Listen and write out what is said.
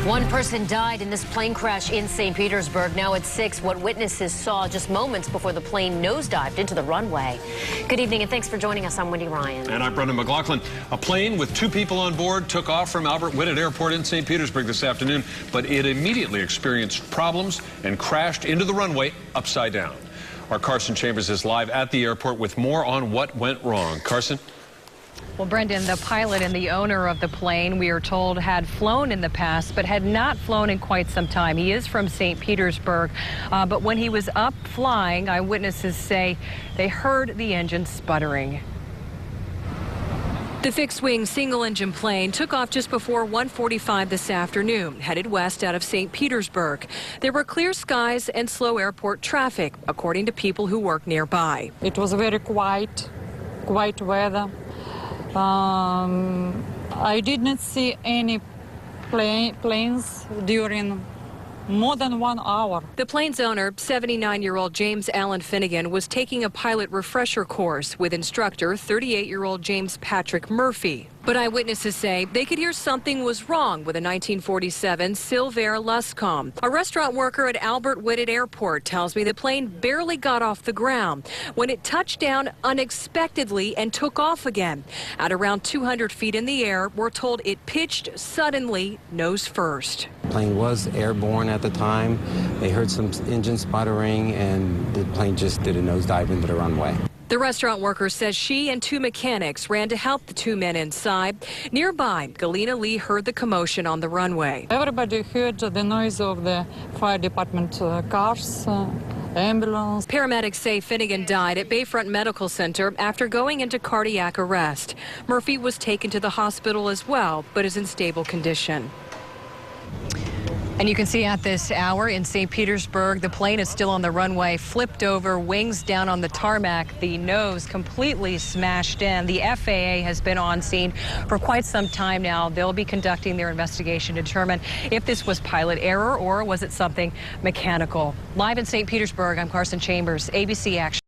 One person died in this plane crash in St. Petersburg. Now at 6, what witnesses saw just moments before the plane nosedived into the runway. Good evening and thanks for joining us. I'm Wendy Ryan. And I'm Brendan McLaughlin. A plane with 2 people on board took off from Albert Whitted Airport in St. Petersburg this afternoon, but it immediately experienced problems and crashed into the runway upside down. Our Carson Chambers is live at the airport with more on what went wrong. Carson? Well, Brendan, the pilot and the owner of the plane, we are told, had flown in the past, but had not flown in quite some time. He is from St. Petersburg, but when he was up flying, eyewitnesses say they heard the engine sputtering. The fixed-wing single-engine plane took off just before 1:45 this afternoon, headed west out of St. Petersburg. There were clear skies and slow airport traffic, according to people who work nearby. It was very quiet weather. I did not see any planes during more than 1 hour. The plane's owner, 79-year-old James Allen Finnegan, was taking a pilot refresher course with instructor 38-year-old James Patrick Murphy. But eyewitnesses say they could hear something was wrong with a 1947 Silver Luscombe. A restaurant worker at Albert Whitted Airport tells me the plane barely got off the ground when it touched down unexpectedly and took off again. At around 200 feet in the air, we're told it pitched suddenly, nose first. The plane was airborne at the time. They heard some engine sputtering, and the plane just did a nosedive into the runway. The restaurant worker says she and 2 mechanics ran to help the 2 men inside. Nearby, Galena Lee heard the commotion on the runway. Everybody heard the noise of the fire department cars, ambulance. Paramedics say Finnegan died at Bayfront Medical Center after going into cardiac arrest. Murphy was taken to the hospital as well, but is in stable condition. And you can see at this hour in St. Petersburg, the plane is still on the runway, flipped over, wings down on the tarmac, the nose completely smashed in. The FAA has been on scene for quite some time now. They'll be conducting their investigation to determine if this was pilot error or was it something mechanical. Live in St. Petersburg, I'm Carson Chambers, ABC Action.